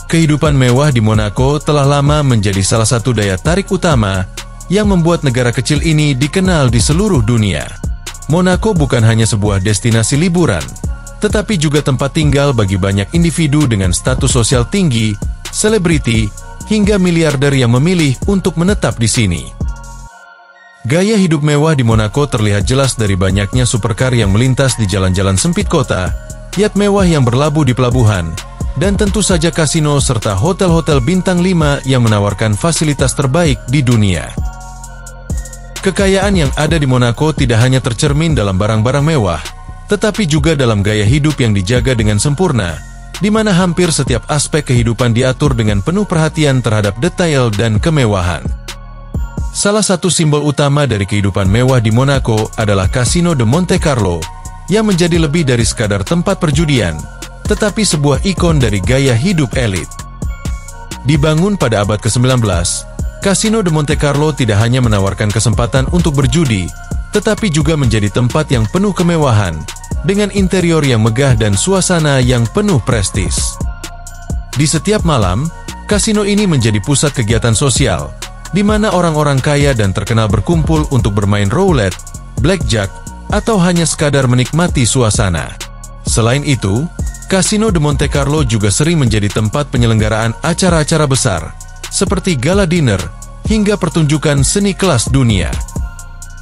Kehidupan mewah di Monaco telah lama menjadi salah satu daya tarik utama yang membuat negara kecil ini dikenal di seluruh dunia. Monaco bukan hanya sebuah destinasi liburan, tetapi juga tempat tinggal bagi banyak individu dengan status sosial tinggi, selebriti, hingga miliarder yang memilih untuk menetap di sini. Gaya hidup mewah di Monaco terlihat jelas dari banyaknya supercar yang melintas di jalan-jalan sempit kota, yacht mewah yang berlabuh di pelabuhan, dan tentu saja kasino serta hotel-hotel bintang 5 yang menawarkan fasilitas terbaik di dunia. Kekayaan yang ada di Monaco tidak hanya tercermin dalam barang-barang mewah, tetapi juga dalam gaya hidup yang dijaga dengan sempurna, di mana hampir setiap aspek kehidupan diatur dengan penuh perhatian terhadap detail dan kemewahan. Salah satu simbol utama dari kehidupan mewah di Monaco adalah Casino de Monte Carlo, yang menjadi lebih dari sekadar tempat perjudian, tetapi sebuah ikon dari gaya hidup elit. Dibangun pada abad ke-19, Casino de Monte Carlo tidak hanya menawarkan kesempatan untuk berjudi, tetapi juga menjadi tempat yang penuh kemewahan, dengan interior yang megah dan suasana yang penuh prestis. Di setiap malam, kasino ini menjadi pusat kegiatan sosial, di mana orang-orang kaya dan terkenal berkumpul untuk bermain roulette, blackjack, atau hanya sekadar menikmati suasana. Selain itu, Casino de Monte Carlo juga sering menjadi tempat penyelenggaraan acara-acara besar, seperti gala dinner, hingga pertunjukan seni kelas dunia.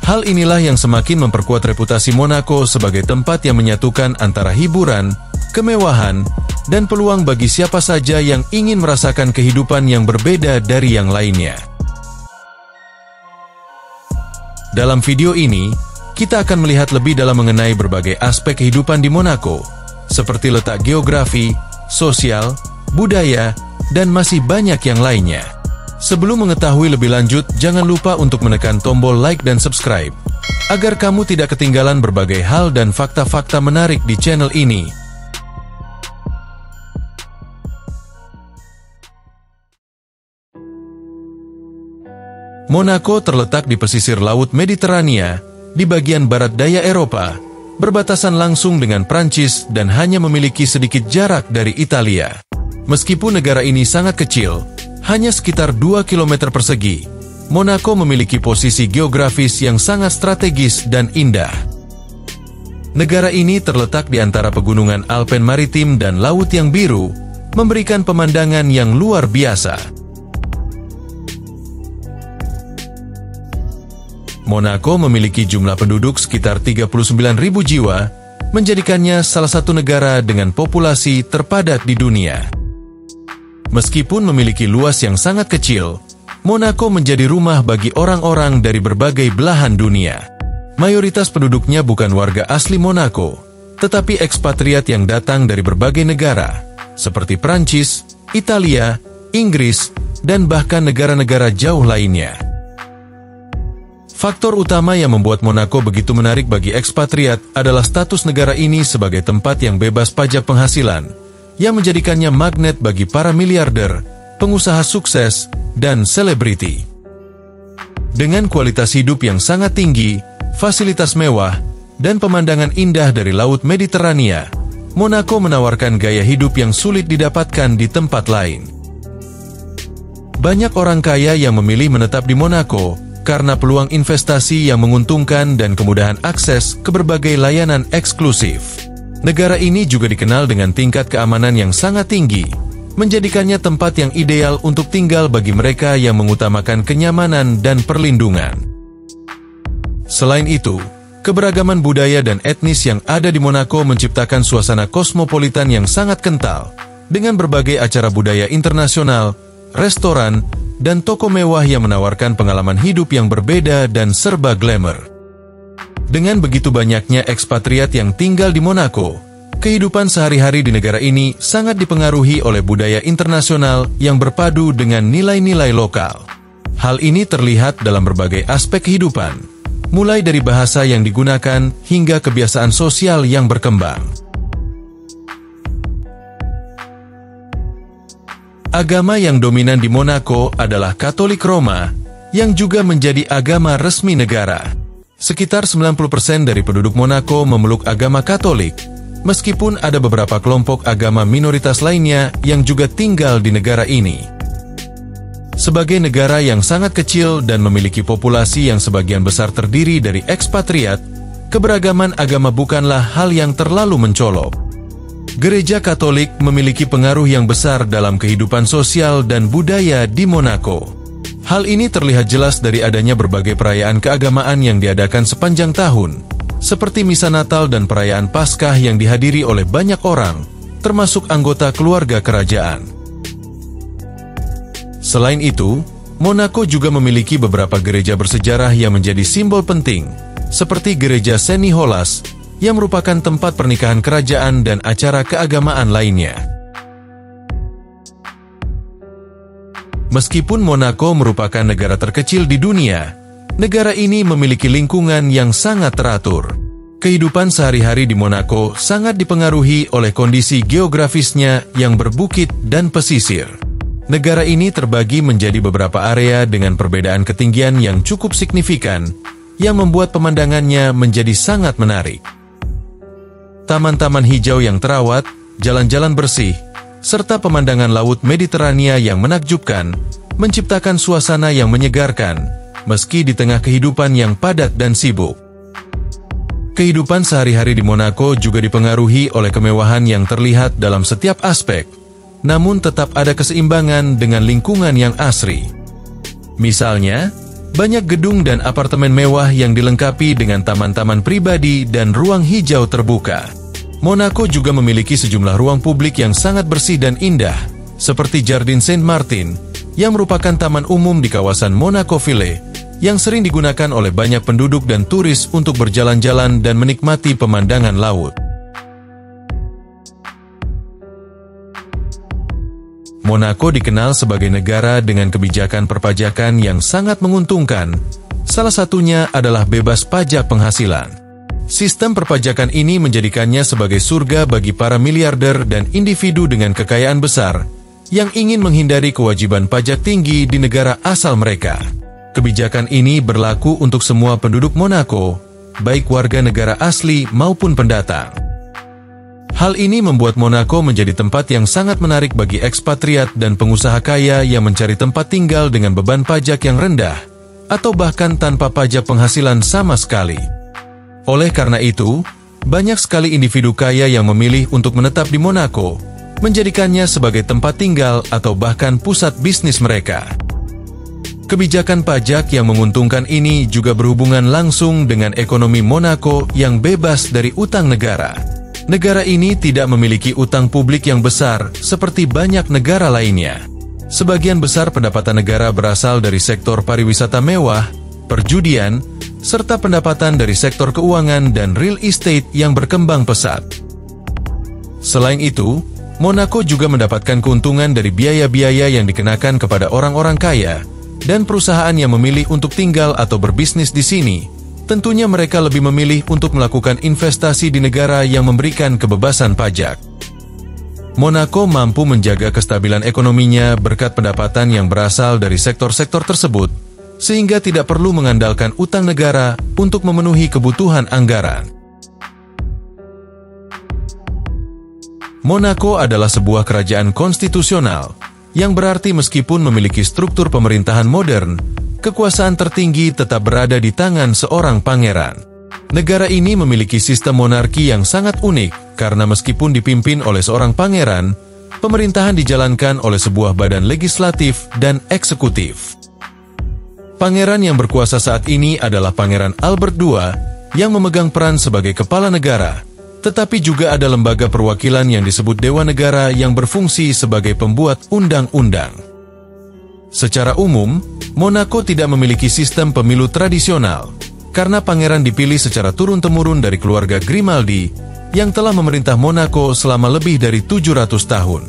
Hal inilah yang semakin memperkuat reputasi Monaco sebagai tempat yang menyatukan antara hiburan, kemewahan, dan peluang bagi siapa saja yang ingin merasakan kehidupan yang berbeda dari yang lainnya. Dalam video ini, kita akan melihat lebih dalam mengenai berbagai aspek kehidupan di Monaco, seperti letak geografi, sosial, budaya, dan masih banyak yang lainnya. Sebelum mengetahui lebih lanjut, jangan lupa untuk menekan tombol like dan subscribe, agar kamu tidak ketinggalan berbagai hal dan fakta-fakta menarik di channel ini. Monaco terletak di pesisir Laut Mediterania, di bagian barat daya Eropa, berbatasan langsung dengan Prancis dan hanya memiliki sedikit jarak dari Italia. Meskipun negara ini sangat kecil, hanya sekitar 2 km persegi, Monaco memiliki posisi geografis yang sangat strategis dan indah. Negara ini terletak di antara pegunungan Alpen Maritim dan Laut yang Biru, memberikan pemandangan yang luar biasa. Monaco memiliki jumlah penduduk sekitar 39.000 jiwa, menjadikannya salah satu negara dengan populasi terpadat di dunia. Meskipun memiliki luas yang sangat kecil, Monaco menjadi rumah bagi orang-orang dari berbagai belahan dunia. Mayoritas penduduknya bukan warga asli Monaco, tetapi ekspatriat yang datang dari berbagai negara, seperti Prancis, Italia, Inggris, dan bahkan negara-negara jauh lainnya. Faktor utama yang membuat Monaco begitu menarik bagi ekspatriat adalah status negara ini sebagai tempat yang bebas pajak penghasilan, yang menjadikannya magnet bagi para miliarder, pengusaha sukses, dan selebriti. Dengan kualitas hidup yang sangat tinggi, fasilitas mewah, dan pemandangan indah dari Laut Mediterania, Monaco menawarkan gaya hidup yang sulit didapatkan di tempat lain. Banyak orang kaya yang memilih menetap di Monaco karena peluang investasi yang menguntungkan dan kemudahan akses ke berbagai layanan eksklusif. Negara ini juga dikenal dengan tingkat keamanan yang sangat tinggi, menjadikannya tempat yang ideal untuk tinggal bagi mereka yang mengutamakan kenyamanan dan perlindungan. Selain itu, keberagaman budaya dan etnis yang ada di Monaco menciptakan suasana kosmopolitan yang sangat kental, dengan berbagai acara budaya internasional, restoran, dan toko mewah yang menawarkan pengalaman hidup yang berbeda dan serba glamour. Dengan begitu banyaknya ekspatriat yang tinggal di Monaco, kehidupan sehari-hari di negara ini sangat dipengaruhi oleh budaya internasional yang berpadu dengan nilai-nilai lokal. Hal ini terlihat dalam berbagai aspek kehidupan, mulai dari bahasa yang digunakan hingga kebiasaan sosial yang berkembang. Agama yang dominan di Monaco adalah Katolik Roma, yang juga menjadi agama resmi negara. Sekitar 90% dari penduduk Monaco memeluk agama Katolik, meskipun ada beberapa kelompok agama minoritas lainnya yang juga tinggal di negara ini. Sebagai negara yang sangat kecil dan memiliki populasi yang sebagian besar terdiri dari ekspatriat, keberagaman agama bukanlah hal yang terlalu mencolok. Gereja Katolik memiliki pengaruh yang besar dalam kehidupan sosial dan budaya di Monaco. Hal ini terlihat jelas dari adanya berbagai perayaan keagamaan yang diadakan sepanjang tahun, seperti Misa Natal dan perayaan Paskah yang dihadiri oleh banyak orang, termasuk anggota keluarga kerajaan. Selain itu, Monaco juga memiliki beberapa gereja bersejarah yang menjadi simbol penting, seperti Gereja Saint Nicholas, yang merupakan tempat pernikahan kerajaan dan acara keagamaan lainnya. Meskipun Monaco merupakan negara terkecil di dunia, negara ini memiliki lingkungan yang sangat teratur. Kehidupan sehari-hari di Monaco sangat dipengaruhi oleh kondisi geografisnya yang berbukit dan pesisir. Negara ini terbagi menjadi beberapa area dengan perbedaan ketinggian yang cukup signifikan, yang membuat pemandangannya menjadi sangat menarik. Taman-taman hijau yang terawat, jalan-jalan bersih, serta pemandangan laut Mediterania yang menakjubkan, menciptakan suasana yang menyegarkan, meski di tengah kehidupan yang padat dan sibuk. Kehidupan sehari-hari di Monaco juga dipengaruhi oleh kemewahan yang terlihat dalam setiap aspek, namun tetap ada keseimbangan dengan lingkungan yang asri. Misalnya, banyak gedung dan apartemen mewah yang dilengkapi dengan taman-taman pribadi dan ruang hijau terbuka. Monaco juga memiliki sejumlah ruang publik yang sangat bersih dan indah, seperti Jardin Saint-Martin, yang merupakan taman umum di kawasan Monaco Ville, yang sering digunakan oleh banyak penduduk dan turis untuk berjalan-jalan dan menikmati pemandangan laut. Monaco dikenal sebagai negara dengan kebijakan perpajakan yang sangat menguntungkan. Salah satunya adalah bebas pajak penghasilan. Sistem perpajakan ini menjadikannya sebagai surga bagi para miliarder dan individu dengan kekayaan besar yang ingin menghindari kewajiban pajak tinggi di negara asal mereka. Kebijakan ini berlaku untuk semua penduduk Monaco, baik warga negara asli maupun pendatang. Hal ini membuat Monaco menjadi tempat yang sangat menarik bagi ekspatriat dan pengusaha kaya yang mencari tempat tinggal dengan beban pajak yang rendah, atau bahkan tanpa pajak penghasilan sama sekali. Oleh karena itu, banyak sekali individu kaya yang memilih untuk menetap di Monaco, menjadikannya sebagai tempat tinggal atau bahkan pusat bisnis mereka. Kebijakan pajak yang menguntungkan ini juga berhubungan langsung dengan ekonomi Monaco yang bebas dari utang negara. Negara ini tidak memiliki utang publik yang besar seperti banyak negara lainnya. Sebagian besar pendapatan negara berasal dari sektor pariwisata mewah, perjudian, serta pendapatan dari sektor keuangan dan real estate yang berkembang pesat. Selain itu, Monaco juga mendapatkan keuntungan dari biaya-biaya yang dikenakan kepada orang-orang kaya dan perusahaan yang memilih untuk tinggal atau berbisnis di sini. Tentunya mereka lebih memilih untuk melakukan investasi di negara yang memberikan kebebasan pajak. Monaco mampu menjaga kestabilan ekonominya berkat pendapatan yang berasal dari sektor-sektor tersebut, sehingga tidak perlu mengandalkan utang negara untuk memenuhi kebutuhan anggaran. Monaco adalah sebuah kerajaan konstitusional, yang berarti meskipun memiliki struktur pemerintahan modern, kekuasaan tertinggi tetap berada di tangan seorang pangeran. Negara ini memiliki sistem monarki yang sangat unik karena meskipun dipimpin oleh seorang pangeran, pemerintahan dijalankan oleh sebuah badan legislatif dan eksekutif. Pangeran yang berkuasa saat ini adalah Pangeran Albert II yang memegang peran sebagai kepala negara, tetapi juga ada lembaga perwakilan yang disebut Dewan Negara yang berfungsi sebagai pembuat undang-undang. Secara umum, Monaco tidak memiliki sistem pemilu tradisional, karena pangeran dipilih secara turun-temurun dari keluarga Grimaldi, yang telah memerintah Monaco selama lebih dari 700 tahun.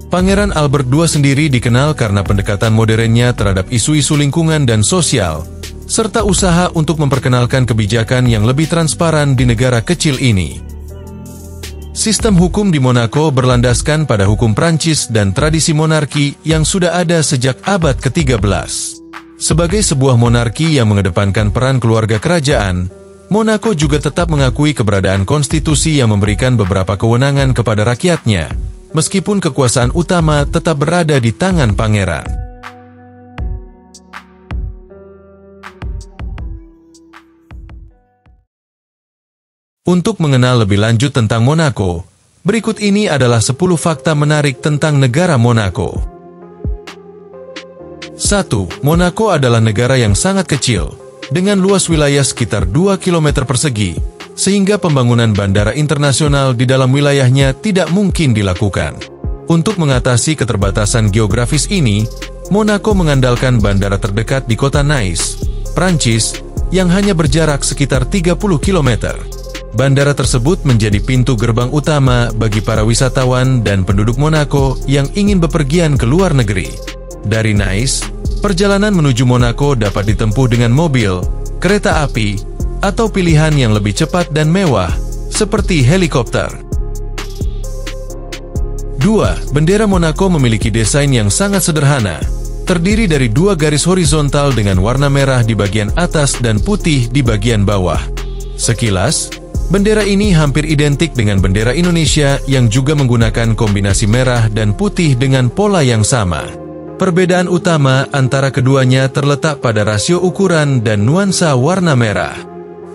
Pangeran Albert II sendiri dikenal karena pendekatan modernnya terhadap isu-isu lingkungan dan sosial, serta usaha untuk memperkenalkan kebijakan yang lebih transparan di negara kecil ini. Sistem hukum di Monaco berlandaskan pada hukum Prancis dan tradisi monarki yang sudah ada sejak abad ke-13. Sebagai sebuah monarki yang mengedepankan peran keluarga kerajaan, Monaco juga tetap mengakui keberadaan konstitusi yang memberikan beberapa kewenangan kepada rakyatnya, meskipun kekuasaan utama tetap berada di tangan pangeran. Untuk mengenal lebih lanjut tentang Monaco, berikut ini adalah 10 fakta menarik tentang negara Monaco. 1. Monaco adalah negara yang sangat kecil, dengan luas wilayah sekitar 2 km persegi, sehingga pembangunan bandara internasional di dalam wilayahnya tidak mungkin dilakukan. Untuk mengatasi keterbatasan geografis ini, Monaco mengandalkan bandara terdekat di kota Nice, Prancis, yang hanya berjarak sekitar 30 km. Bandara tersebut menjadi pintu gerbang utama bagi para wisatawan dan penduduk Monaco yang ingin bepergian ke luar negeri. Dari Nice, perjalanan menuju Monaco dapat ditempuh dengan mobil, kereta api, atau pilihan yang lebih cepat dan mewah, seperti helikopter. 2. Bendera Monaco memiliki desain yang sangat sederhana, terdiri dari 2 garis horizontal dengan warna merah di bagian atas dan putih di bagian bawah. Sekilas, bendera ini hampir identik dengan bendera Indonesia yang juga menggunakan kombinasi merah dan putih dengan pola yang sama. Perbedaan utama antara keduanya terletak pada rasio ukuran dan nuansa warna merah.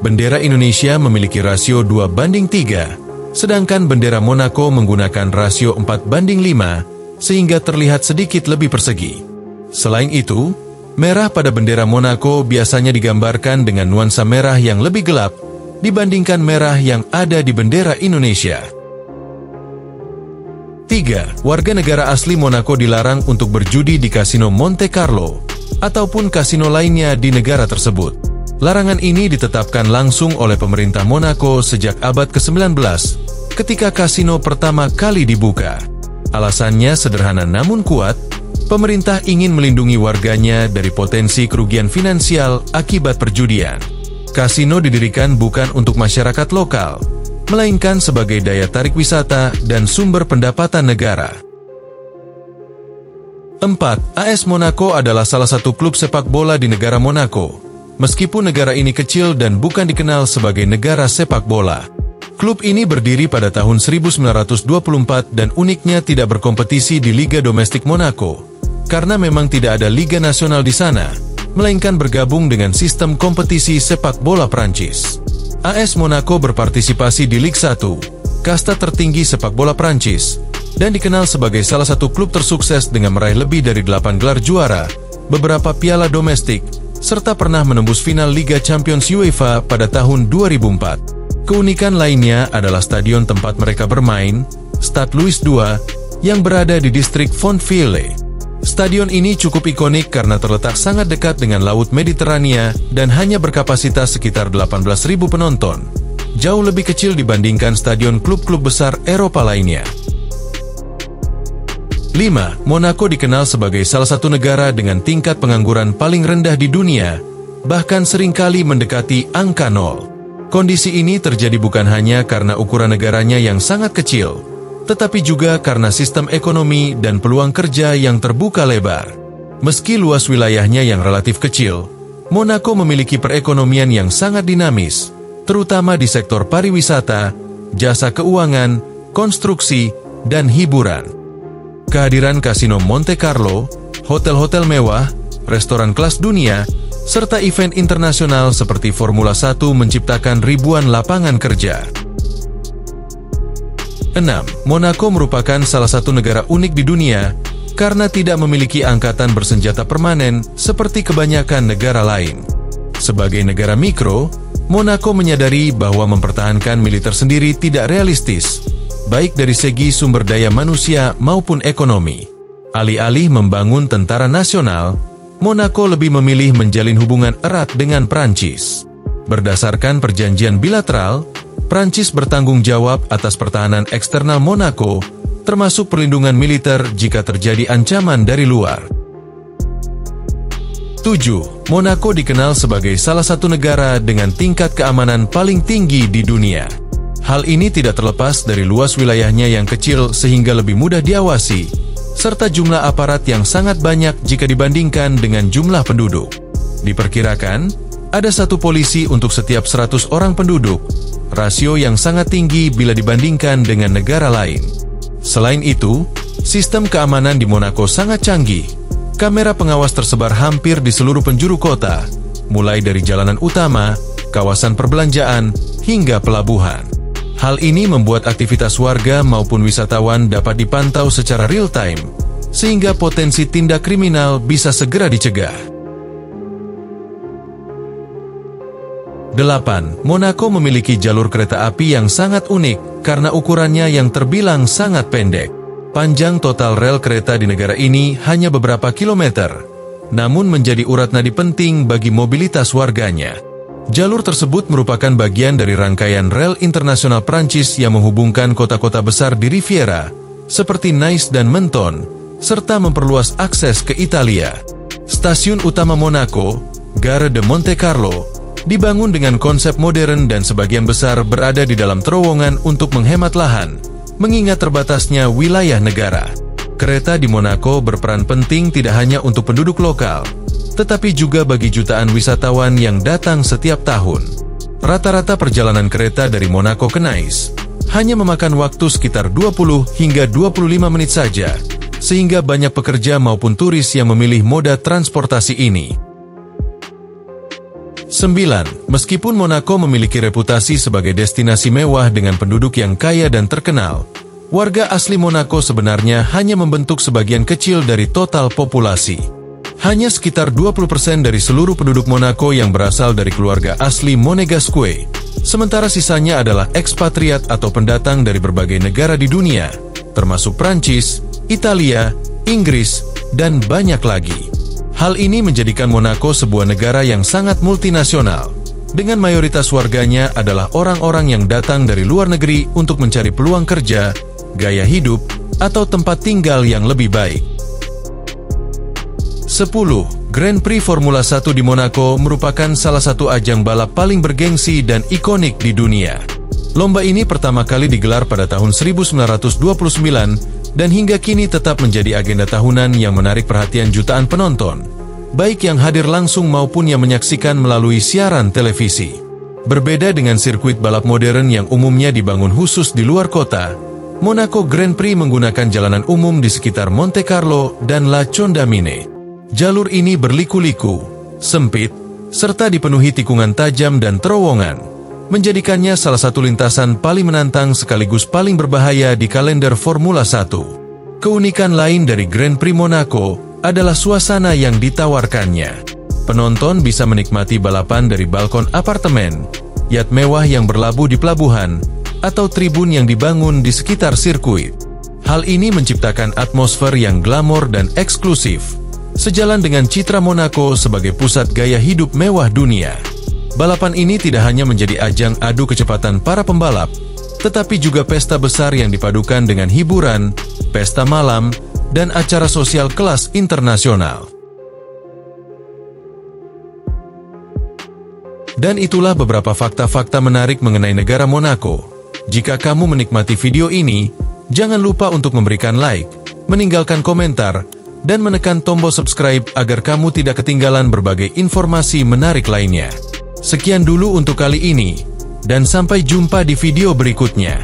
Bendera Indonesia memiliki rasio 2:3, sedangkan bendera Monaco menggunakan rasio 4:5, sehingga terlihat sedikit lebih persegi. Selain itu, merah pada bendera Monaco biasanya digambarkan dengan nuansa merah yang lebih gelap dibandingkan merah yang ada di bendera Indonesia. 3. Warga negara asli Monaco dilarang untuk berjudi di kasino Monte Carlo ataupun kasino lainnya di negara tersebut. Larangan ini ditetapkan langsung oleh pemerintah Monaco sejak abad ke-19 ketika kasino pertama kali dibuka. Alasannya sederhana namun kuat, pemerintah ingin melindungi warganya dari potensi kerugian finansial akibat perjudian. Kasino didirikan bukan untuk masyarakat lokal, melainkan sebagai daya tarik wisata dan sumber pendapatan negara. 4. AS Monaco adalah salah satu klub sepak bola di negara Monaco, meskipun negara ini kecil dan bukan dikenal sebagai negara sepak bola. Klub ini berdiri pada tahun 1924 dan uniknya tidak berkompetisi di Liga Domestik Monaco, karena memang tidak ada Liga Nasional di sana, melainkan bergabung dengan sistem kompetisi sepak bola Prancis. AS Monaco berpartisipasi di Ligue 1, kasta tertinggi sepak bola Prancis, dan dikenal sebagai salah satu klub tersukses dengan meraih lebih dari 8 gelar juara, beberapa piala domestik, serta pernah menembus final Liga Champions UEFA pada tahun 2004. Keunikan lainnya adalah stadion tempat mereka bermain, Stade Louis II, yang berada di distrik Fontvieille. Stadion ini cukup ikonik karena terletak sangat dekat dengan Laut Mediterania dan hanya berkapasitas sekitar 18.000 penonton, jauh lebih kecil dibandingkan stadion klub-klub besar Eropa lainnya. 5. Monaco dikenal sebagai salah satu negara dengan tingkat pengangguran paling rendah di dunia, bahkan seringkali mendekati angka 0. Kondisi ini terjadi bukan hanya karena ukuran negaranya yang sangat kecil, tetapi juga karena sistem ekonomi dan peluang kerja yang terbuka lebar. Meski luas wilayahnya yang relatif kecil, Monaco memiliki perekonomian yang sangat dinamis, terutama di sektor pariwisata, jasa keuangan, konstruksi, dan hiburan. Kehadiran kasino Monte Carlo, hotel-hotel mewah, restoran kelas dunia, serta event internasional seperti Formula 1 menciptakan ribuan lapangan kerja. 6. Monaco merupakan salah satu negara unik di dunia karena tidak memiliki angkatan bersenjata permanen seperti kebanyakan negara lain. Sebagai negara mikro, Monaco menyadari bahwa mempertahankan militer sendiri tidak realistis, baik dari segi sumber daya manusia maupun ekonomi. Alih-alih membangun tentara nasional, Monaco lebih memilih menjalin hubungan erat dengan Prancis. Berdasarkan perjanjian bilateral, Prancis bertanggung jawab atas pertahanan eksternal Monaco, termasuk perlindungan militer jika terjadi ancaman dari luar. 7. Monaco dikenal sebagai salah satu negara dengan tingkat keamanan paling tinggi di dunia. Hal ini tidak terlepas dari luas wilayahnya yang kecil sehingga lebih mudah diawasi, serta jumlah aparat yang sangat banyak jika dibandingkan dengan jumlah penduduk. Diperkirakan, Ada 1 polisi untuk setiap 100 orang penduduk, rasio yang sangat tinggi bila dibandingkan dengan negara lain. Selain itu, sistem keamanan di Monaco sangat canggih. Kamera pengawas tersebar hampir di seluruh penjuru kota, mulai dari jalanan utama, kawasan perbelanjaan, hingga pelabuhan. Hal ini membuat aktivitas warga maupun wisatawan dapat dipantau secara real-time, sehingga potensi tindak kriminal bisa segera dicegah. 8. Monaco memiliki jalur kereta api yang sangat unik karena ukurannya yang terbilang sangat pendek. Panjang total rel kereta di negara ini hanya beberapa kilometer, namun menjadi urat nadi penting bagi mobilitas warganya. Jalur tersebut merupakan bagian dari rangkaian rel internasional Prancis yang menghubungkan kota-kota besar di Riviera, seperti Nice dan Menton, serta memperluas akses ke Italia. Stasiun utama Monaco, Gare de Monte Carlo, dibangun dengan konsep modern dan sebagian besar berada di dalam terowongan untuk menghemat lahan, mengingat terbatasnya wilayah negara. Kereta di Monaco berperan penting tidak hanya untuk penduduk lokal, tetapi juga bagi jutaan wisatawan yang datang setiap tahun. Rata-rata perjalanan kereta dari Monaco ke Nice hanya memakan waktu sekitar 20 hingga 25 menit saja, sehingga banyak pekerja maupun turis yang memilih moda transportasi ini. 9. Meskipun Monaco memiliki reputasi sebagai destinasi mewah dengan penduduk yang kaya dan terkenal, warga asli Monaco sebenarnya hanya membentuk sebagian kecil dari total populasi. Hanya sekitar 20% dari seluruh penduduk Monaco yang berasal dari keluarga asli Monégasque, sementara sisanya adalah ekspatriat atau pendatang dari berbagai negara di dunia, termasuk Prancis, Italia, Inggris, dan banyak lagi. Hal ini menjadikan Monaco sebuah negara yang sangat multinasional, dengan mayoritas warganya adalah orang-orang yang datang dari luar negeri untuk mencari peluang kerja, gaya hidup, atau tempat tinggal yang lebih baik. 10. Grand Prix Formula 1 di Monaco merupakan salah satu ajang balap paling bergengsi dan ikonik di dunia. Lomba ini pertama kali digelar pada tahun 1929 dan hingga kini tetap menjadi agenda tahunan yang menarik perhatian jutaan penonton, baik yang hadir langsung maupun yang menyaksikan melalui siaran televisi. Berbeda dengan sirkuit balap modern yang umumnya dibangun khusus di luar kota, Monaco Grand Prix menggunakan jalanan umum di sekitar Monte Carlo dan La Condamine. Jalur ini berliku-liku, sempit, serta dipenuhi tikungan tajam dan terowongan, menjadikannya salah satu lintasan paling menantang sekaligus paling berbahaya di kalender Formula 1. Keunikan lain dari Grand Prix Monaco adalah suasana yang ditawarkannya. Penonton bisa menikmati balapan dari balkon apartemen, yacht mewah yang berlabuh di pelabuhan, atau tribun yang dibangun di sekitar sirkuit. Hal ini menciptakan atmosfer yang glamor dan eksklusif, sejalan dengan citra Monaco sebagai pusat gaya hidup mewah dunia. Balapan ini tidak hanya menjadi ajang adu kecepatan para pembalap, tetapi juga pesta besar yang dipadukan dengan hiburan, pesta malam, dan acara sosial kelas internasional. Dan itulah beberapa fakta-fakta menarik mengenai negara Monaco. Jika kamu menikmati video ini, jangan lupa untuk memberikan like, meninggalkan komentar, dan menekan tombol subscribe agar kamu tidak ketinggalan berbagai informasi menarik lainnya. Sekian dulu untuk kali ini, dan sampai jumpa di video berikutnya.